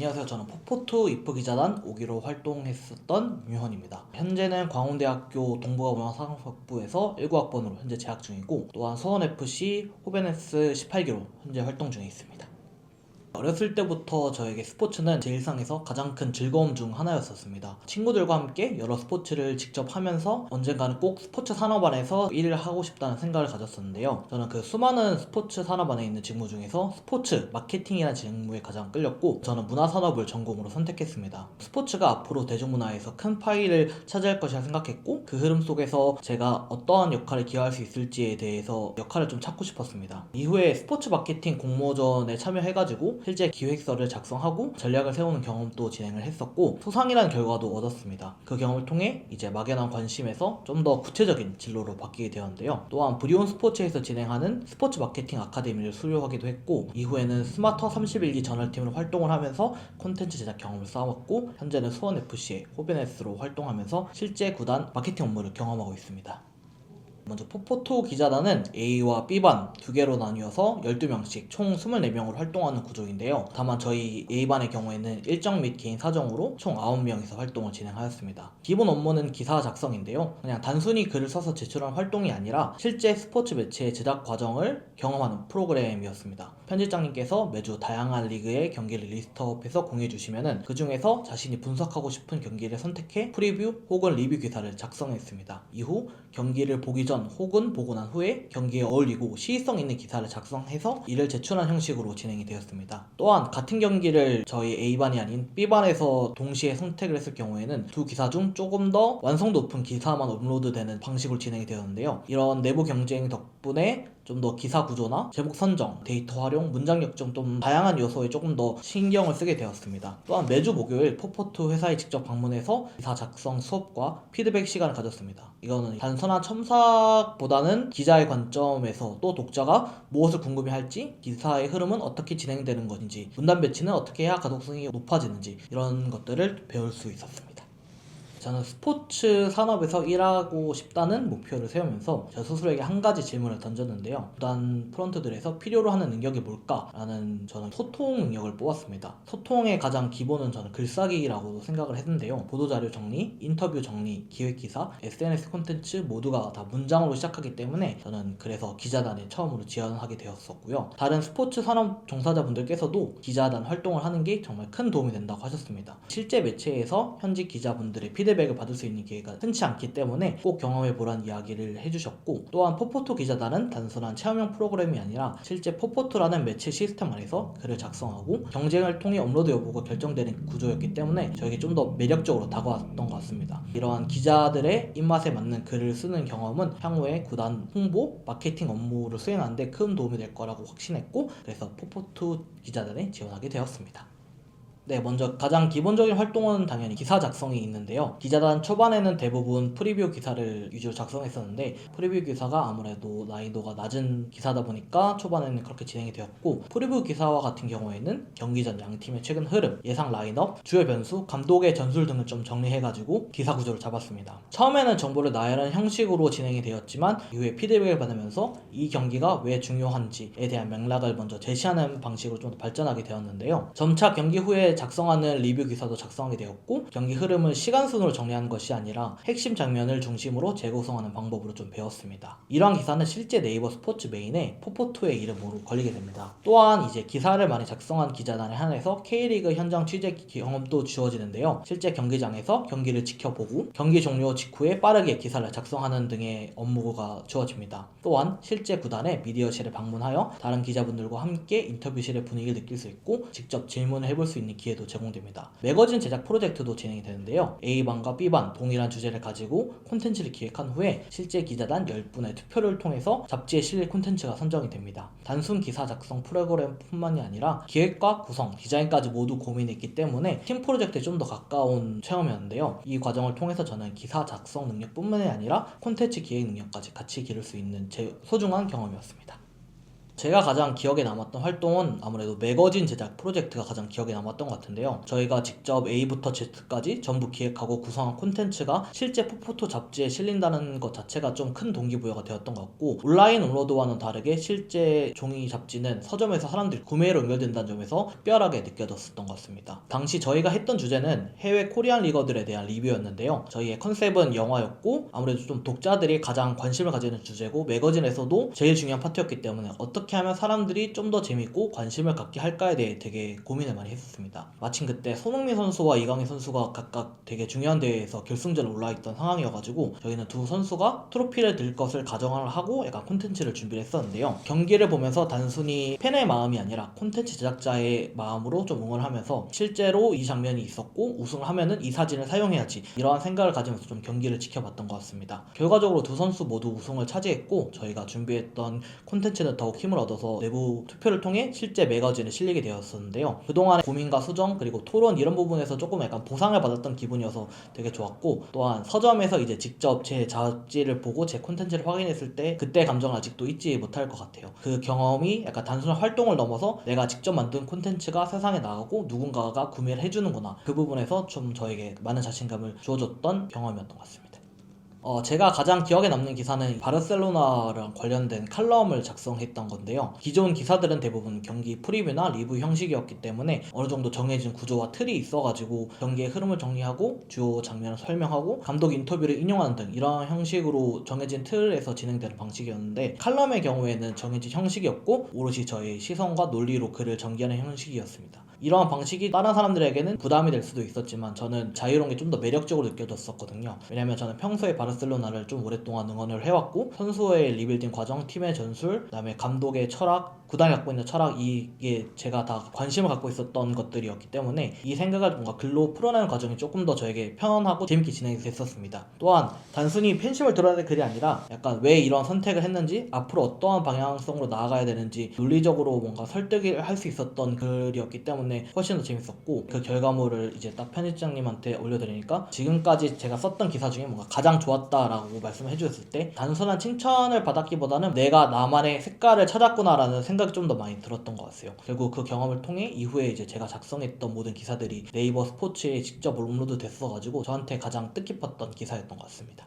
안녕하세요. 저는 폭포투 이프 기자단 5기로 활동했었던 윤현입니다. 현재는 광운대학교 동북아문화산업학부에서 19학번으로 현재 재학 중이고, 또한 서원FC 호벤에스 18기로 현재 활동 중에 있습니다. 어렸을 때부터 저에게 스포츠는 제 일상에서 가장 큰 즐거움 중 하나였었습니다. 친구들과 함께 여러 스포츠를 직접 하면서 언젠가는 꼭 스포츠 산업안에서 일을 하고 싶다는 생각을 가졌었는데요. 저는 그 수많은 스포츠 산업안에 있는 직무 중에서 스포츠 마케팅이라는 직무에 가장 끌렸고, 저는 문화산업을 전공으로 선택했습니다. 스포츠가 앞으로 대중문화에서 큰 파일을 차지할 것이라 생각했고, 그 흐름 속에서 제가 어떠한 역할을 기여할 수 있을지에 대해서 역할을 좀 찾고 싶었습니다. 이후에 스포츠 마케팅 공모전에 참여해가지고 실제 기획서를 작성하고 전략을 세우는 경험도 진행을 했었고, 소상이라는 결과도 얻었습니다. 그 경험을 통해 이제 막연한 관심에서 좀 더 구체적인 진로로 바뀌게 되었는데요. 또한 브리온 스포츠에서 진행하는 스포츠 마케팅 아카데미를 수료하기도 했고, 이후에는 스마터 31기 저널팀으로 활동을 하면서 콘텐츠 제작 경험을 쌓았고, 현재는 수원FC의 호벤에스로 활동하면서 실제 구단 마케팅 업무를 경험하고 있습니다. 먼저 폭포투 기자단은 A와 B반 두 개로 나뉘어서 12명씩 총 24명으로 활동하는 구조인데요. 다만 저희 A반의 경우에는 일정 및 개인 사정으로 총 9명이서 활동을 진행하였습니다. 기본 업무는 기사 작성인데요. 그냥 단순히 글을 써서 제출한 활동이 아니라 실제 스포츠 매체의 제작 과정을 경험하는 프로그램이었습니다. 편집장님께서 매주 다양한 리그의 경기를 리스트업해서 공유해주시면 그 중에서 자신이 분석하고 싶은 경기를 선택해 프리뷰 혹은 리뷰 기사를 작성했습니다. 이후 경기를 보기 전 혹은 보고 난 후에 경기에 어울리고 시의성 있는 기사를 작성해서 이를 제출한 형식으로 진행이 되었습니다. 또한 같은 경기를 저희 A반이 아닌 B반에서 동시에 선택을 했을 경우에는 두 기사 중 조금 더 완성도 높은 기사만 업로드되는 방식으로 진행이 되었는데요. 이런 내부 경쟁 덕분에 좀 더 기사 구조나 제목 선정, 데이터 활용, 문장 역정 좀 다양한 요소에 조금 더 신경을 쓰게 되었습니다. 또한 매주 목요일 폭포투 회사에 직접 방문해서 기사 작성 수업과 피드백 시간을 가졌습니다. 이거는 단순한 첨삭보다는 기자의 관점에서 또 독자가 무엇을 궁금해할지, 기사의 흐름은 어떻게 진행되는 것인지, 문단 배치는 어떻게 해야 가독성이 높아지는지, 이런 것들을 배울 수 있었습니다. 저는 스포츠 산업에서 일하고 싶다는 목표를 세우면서 저 스스로에게 한 가지 질문을 던졌는데요. 구단 프런트들에서 필요로 하는 능력이 뭘까라는 저는 소통 능력을 뽑았습니다. 소통의 가장 기본은 저는 글쓰기라고 생각을 했는데요. 보도자료 정리, 인터뷰 정리, 기획기사, SNS 콘텐츠 모두가 다 문장으로 시작하기 때문에 저는 그래서 기자단에 처음으로 지원하게 되었었고요. 다른 스포츠 산업 종사자분들께서도 기자단 활동을 하는 게 정말 큰 도움이 된다고 하셨습니다. 실제 매체에서 현직 기자분들의 피드백을 받을 수 있는 기회가 흔치 않기 때문에 꼭 경험해보라는 이야기를 해주셨고, 또한 폭포투 기자단은 단순한 체험형 프로그램이 아니라 실제 폭포투라는 매체 시스템 안에서 글을 작성하고 경쟁을 통해 업로드 여부가 결정되는 구조였기 때문에 저에게 좀 더 매력적으로 다가왔던 것 같습니다. 이러한 기자들의 입맛에 맞는 글을 쓰는 경험은 향후에 구단 홍보, 마케팅 업무를 수행하는 데 큰 도움이 될 거라고 확신했고, 그래서 폭포투 기자단에 지원하게 되었습니다. 네, 먼저 가장 기본적인 활동은 당연히 기사 작성이 있는데요. 기자단 초반에는 대부분 프리뷰 기사를 위주로 작성했었는데, 프리뷰 기사가 아무래도 난이도가 낮은 기사다 보니까 초반에는 그렇게 진행이 되었고, 프리뷰 기사와 같은 경우에는 경기 전 양팀의 최근 흐름, 예상 라인업, 주요 변수, 감독의 전술 등을 좀 정리해가지고 기사 구조를 잡았습니다. 처음에는 정보를 나열하는 형식으로 진행이 되었지만, 이후에 피드백을 받으면서 이 경기가 왜 중요한지에 대한 맥락을 먼저 제시하는 방식으로 좀 더 발전하게 되었는데요. 점차 경기 후에 작성하는 리뷰 기사도 작성하게 되었고, 경기 흐름을 시간순으로 정리하는 것이 아니라 핵심 장면을 중심으로 재구성하는 방법으로 좀 배웠습니다. 이러한 기사는 실제 네이버 스포츠 메인에 폭포투의 이름으로 걸리게 됩니다. 또한 이제 기사를 많이 작성한 기자단에 한해서 K리그 현장 취재 경험도 주어지는데요. 실제 경기장에서 경기를 지켜보고 경기 종료 직후에 빠르게 기사를 작성하는 등의 업무가 주어집니다. 또한 실제 구단의 미디어실에 방문하여 다른 기자분들과 함께 인터뷰실의 분위기를 느낄 수 있고, 직접 질문을 해볼 수 있는 기회도 제공됩니다. 매거진 제작 프로젝트도 진행이 되는데요. A반과 B반 동일한 주제를 가지고 콘텐츠를 기획한 후에 실제 기자단 10분의 투표를 통해서 잡지에 실릴 콘텐츠가 선정이 됩니다. 단순 기사 작성 프로그램뿐만이 아니라 기획과 구성, 디자인까지 모두 고민했기 때문에 팀 프로젝트에 좀 더 가까운 체험이었는데요. 이 과정을 통해서 저는 기사 작성 능력뿐만이 아니라 콘텐츠 기획 능력까지 같이 기를 수 있는 제 소중한 경험이었습니다. 제가 가장 기억에 남았던 활동은 아무래도 매거진 제작 프로젝트가 가장 기억에 남았던 것 같은데요. 저희가 직접 A부터 Z까지 전부 기획하고 구성한 콘텐츠가 실제 포포토 잡지에 실린다는 것 자체가 좀 큰 동기부여가 되었던 것 같고, 온라인 업로드와는 다르게 실제 종이 잡지는 서점에서 사람들이 구매로 연결된다는 점에서 특별하게 느껴졌었던 것 같습니다. 당시 저희가 했던 주제는 해외 코리안 리거들에 대한 리뷰였는데요. 저희의 컨셉은 영화였고 아무래도 좀 독자들이 가장 관심을 가지는 주제고 매거진에서도 제일 중요한 파트였기 때문에 어떻게 하면 사람들이 좀 더 재밌고 관심을 갖게 할까에 대해 되게 고민을 많이 했었습니다. 마침 그때 손흥민 선수와 이강인 선수가 각각 되게 중요한 대회에서 결승전에 올라있던 상황이어가지고 저희는 두 선수가 트로피를 들 것을 가정을 하고 약간 콘텐츠를 준비를 했었는데요. 경기를 보면서 단순히 팬의 마음이 아니라 콘텐츠 제작자의 마음으로 좀 응원하면서 실제로 이 장면이 있었고 우승을 하면은 이 사진을 사용해야지, 이러한 생각을 가지면서 좀 경기를 지켜봤던 것 같습니다. 결과적으로 두 선수 모두 우승을 차지했고 저희가 준비했던 콘텐츠는 더욱 힘을 얻어서 내부 투표를 통해 실제 매거진에 실리게 되었었는데요. 그동안의 고민과 수정 그리고 토론 이런 부분에서 조금 약간 보상을 받았던 기분이어서 되게 좋았고, 또한 서점에서 이제 직접 제 잡지를 보고 제 콘텐츠를 확인했을 때 그때 감정을 아직도 잊지 못할 것 같아요. 그 경험이 약간 단순한 활동을 넘어서 내가 직접 만든 콘텐츠가 세상에 나가고 누군가가 구매를 해주는구나, 그 부분에서 좀 저에게 많은 자신감을 주어줬던 경험이었던 것 같습니다. 제가 가장 기억에 남는 기사는 바르셀로나랑 관련된 칼럼을 작성했던 건데요. 기존 기사들은 대부분 경기 프리뷰나 리뷰 형식이었기 때문에 어느 정도 정해진 구조와 틀이 있어가지고 경기의 흐름을 정리하고 주요 장면을 설명하고 감독 인터뷰를 인용하는 등 이런 형식으로 정해진 틀에서 진행되는 방식이었는데, 칼럼의 경우에는 정해진 형식이었고 오롯이 저의 시선과 논리로 글을 전개하는 형식이었습니다. 이러한 방식이 다른 사람들에게는 부담이 될 수도 있었지만 저는 자유로운 게 좀 더 매력적으로 느껴졌었거든요. 왜냐면 저는 평소에 바르셀로나를 좀 오랫동안 응원을 해왔고 선수의 리빌딩 과정, 팀의 전술, 그다음에 감독의 철학, 구단이 갖고 있는 철학, 이게 제가 다 관심을 갖고 있었던 것들이었기 때문에 이 생각을 뭔가 글로 풀어내는 과정이 조금 더 저에게 편안하고 재밌게 진행이 됐었습니다. 또한 단순히 팬심을 드러내는 글이 아니라 약간 왜 이런 선택을 했는지, 앞으로 어떠한 방향성으로 나아가야 되는지 논리적으로 뭔가 설득을 할 수 있었던 글이었기 때문에 훨씬 더 재밌었고, 그 결과물을 이제 딱 편집장님한테 올려드리니까 지금까지 제가 썼던 기사 중에 뭔가 가장 좋았다라고 말씀을 해주셨을 때 단순한 칭찬을 받았기보다는 내가 나만의 색깔을 찾았구나라는 생각이 좀 더 많이 들었던 것 같아요. 결국 그 경험을 통해 이후에 이제 제가 작성했던 모든 기사들이 네이버 스포츠에 직접 업로드 됐어가지고 저한테 가장 뜻깊었던 기사였던 것 같습니다.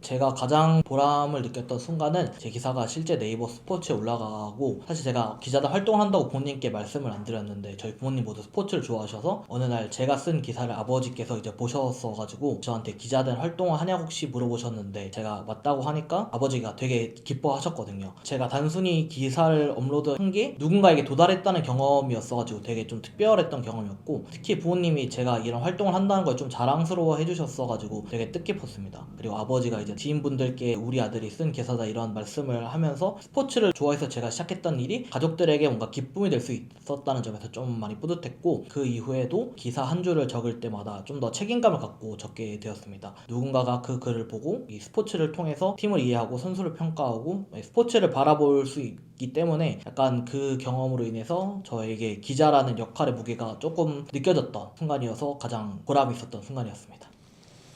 제가 가장 보람을 느꼈던 순간은 제 기사가 실제 네이버 스포츠에 올라가고, 사실 제가 기자단 활동을 한다고 부모님께 말씀을 안 드렸는데 저희 부모님 모두 스포츠를 좋아하셔서 어느 날 제가 쓴 기사를 아버지께서 이제 보셨어가지고 저한테 기자단 활동을 하냐고 혹시 물어보셨는데 제가 맞다고 하니까 아버지가 되게 기뻐하셨거든요. 제가 단순히 기사를 업로드한 게 누군가에게 도달했다는 경험이었어가지고 되게 좀 특별했던 경험이었고, 특히 부모님이 제가 이런 활동을 한다는 걸 좀 자랑스러워 해주셨어가지고 되게 뜻깊었습니다. 그리고 아버지가 이제 지인분들께 우리 아들이 쓴 기사다 이런 말씀을 하면서 스포츠를 좋아해서 제가 시작했던 일이 가족들에게 뭔가 기쁨이 될 수 있었다는 점에서 좀 많이 뿌듯했고, 그 이후에도 기사 한 줄을 적을 때마다 좀 더 책임감을 갖고 적게 되었습니다. 누군가가 그 글을 보고 이 스포츠를 통해서 팀을 이해하고 선수를 평가하고 스포츠를 바라볼 수 있기 때문에 약간 그 경험으로 인해서 저에게 기자라는 역할의 무게가 조금 느껴졌던 순간이어서 가장 보람이 있었던 순간이었습니다.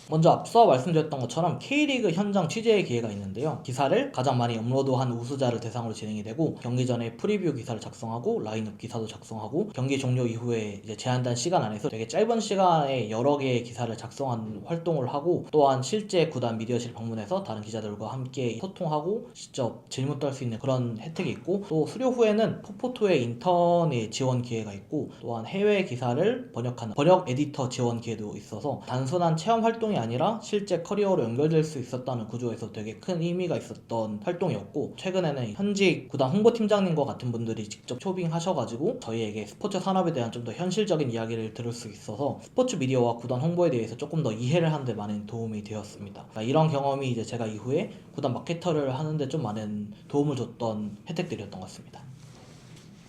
먼저 앞서 말씀드렸던 것처럼 K리그 현장 취재의 기회가 있는데요. 기사를 가장 많이 업로드한 우수자를 대상으로 진행이 되고 경기 전에 프리뷰 기사를 작성하고 라인업 기사도 작성하고 경기 종료 이후에 이제 제한된 시간 안에서 되게 짧은 시간에 여러 개의 기사를 작성한 활동을 하고, 또한 실제 구단 미디어실 방문해서 다른 기자들과 함께 소통하고 직접 질문도 할 수 있는 그런 혜택이 있고, 또 수료 후에는 포포토의 인턴의 지원 기회가 있고, 또한 해외 기사를 번역하는 번역 에디터 지원 기회도 있어서 단순한 체험 활동이 아니라 실제 커리어로 연결될 수 있었다는 구조에서 되게 큰 의미가 있었던 활동이었고, 최근에는 현직 구단 홍보팀장님과 같은 분들이 직접 초빙하셔가지고 저희에게 스포츠 산업에 대한 좀 더 현실적인 이야기를 들을 수 있어서 스포츠 미디어와 구단 홍보에 대해서 조금 더 이해를 하는 데 많은 도움이 되었습니다. 이런 경험이 이제 제가 이후에 구단 마케터를 하는데 좀 많은 도움을 줬던 혜택들이었던 것 같습니다.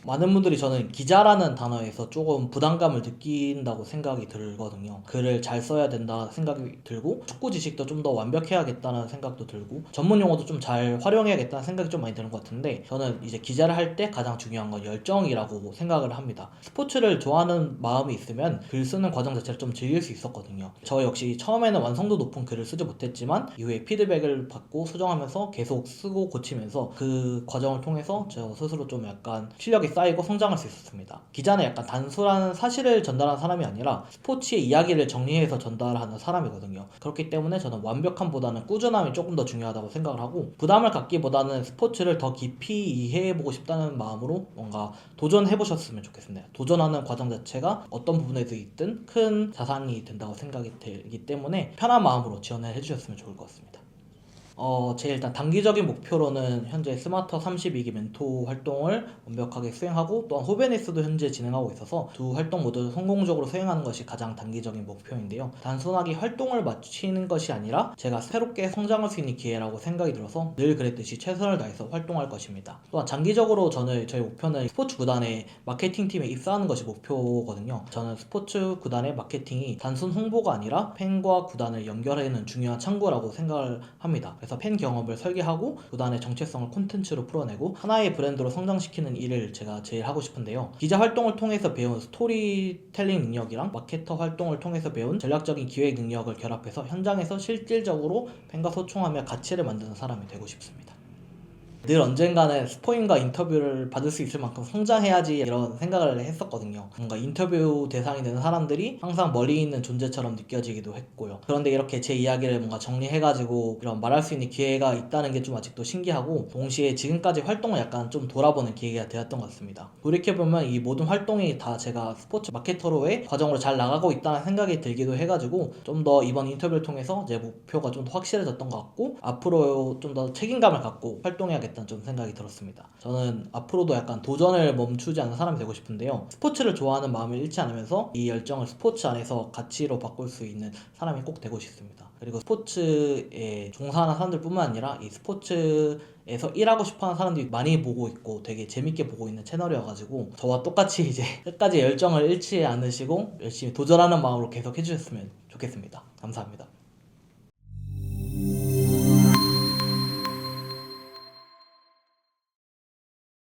많은 분들이 저는 기자라는 단어에서 조금 부담감을 느낀다고 생각이 들거든요. 글을 잘 써야 된다 생각이 들고 축구 지식도 좀 더 완벽해야겠다는 생각도 들고 전문 용어도 좀 잘 활용해야겠다는 생각이 좀 많이 드는 것 같은데, 저는 이제 기자를 할 때 가장 중요한 건 열정이라고 생각을 합니다. 스포츠를 좋아하는 마음이 있으면 글 쓰는 과정 자체를 좀 즐길 수 있었거든요. 저 역시 처음에는 완성도 높은 글을 쓰지 못했지만 이후에 피드백을 받고 수정하면서 계속 쓰고 고치면서 그 과정을 통해서 저 스스로 좀 약간 실력이 쌓이고 성장할 수 있었습니다. 기자는 약간 단순한 사실을 전달하는 사람이 아니라 스포츠의 이야기를 정리해서 전달하는 사람이거든요. 그렇기 때문에 저는 완벽함보다는 꾸준함이 조금 더 중요하다고 생각을 하고, 부담을 갖기보다는 스포츠를 더 깊이 이해해보고 싶다는 마음으로 뭔가 도전해보셨으면 좋겠습니다. 도전하는 과정 자체가 어떤 부분에서 있든 큰 자산이 된다고 생각이 들기 때문에 편한 마음으로 지원을 해주셨으면 좋을 것 같습니다. 제 일단 단기적인 목표로는 현재 스마터 32기 멘토 활동을 완벽하게 수행하고, 또한 호베니스도 현재 진행하고 있어서 두 활동 모두 성공적으로 수행하는 것이 가장 단기적인 목표인데요. 단순하게 활동을 마치는 것이 아니라 제가 새롭게 성장할 수 있는 기회라고 생각이 들어서 늘 그랬듯이 최선을 다해서 활동할 것입니다. 또한 장기적으로 저희 목표는 스포츠 구단의 마케팅팀에 입사하는 것이 목표거든요. 저는 스포츠 구단의 마케팅이 단순 홍보가 아니라 팬과 구단을 연결하는 중요한 창구라고 생각을 합니다. 그래서 팬 경험을 설계하고 구단의 정체성을 콘텐츠로 풀어내고 하나의 브랜드로 성장시키는 일을 제가 제일 하고 싶은데요. 기자 활동을 통해서 배운 스토리텔링 능력이랑 마케터 활동을 통해서 배운 전략적인 기획 능력을 결합해서 현장에서 실질적으로 팬과 소통하며 가치를 만드는 사람이 되고 싶습니다. 늘 언젠가는 스포인과 인터뷰를 받을 수 있을 만큼 성장해야지 이런 생각을 했었거든요. 뭔가 인터뷰 대상이 되는 사람들이 항상 멀리 있는 존재처럼 느껴지기도 했고요. 그런데 이렇게 제 이야기를 뭔가 정리해가지고 이런 말할 수 있는 기회가 있다는 게 좀 아직도 신기하고, 동시에 지금까지 활동을 약간 좀 돌아보는 기회가 되었던 것 같습니다. 돌이켜보면 이 모든 활동이 다 제가 스포츠 마케터로의 과정으로 잘 나가고 있다는 생각이 들기도 해가지고 좀 더 이번 인터뷰를 통해서 제 목표가 좀 더 확실해졌던 것 같고, 앞으로 좀 더 책임감을 갖고 활동해야겠다 좀 생각이 들었습니다. 저는 앞으로도 약간 도전을 멈추지 않는 사람이 되고 싶은데요. 스포츠를 좋아하는 마음을 잃지 않으면서 이 열정을 스포츠 안에서 가치로 바꿀 수 있는 사람이 꼭 되고 싶습니다. 그리고 스포츠에 종사하는 사람들 뿐만 아니라 이 스포츠에서 일하고 싶어하는 사람들이 많이 보고 있고 되게 재밌게 보고 있는 채널이어가지고 저와 똑같이 이제 끝까지 열정을 잃지 않으시고 열심히 도전하는 마음으로 계속 해주셨으면 좋겠습니다. 감사합니다.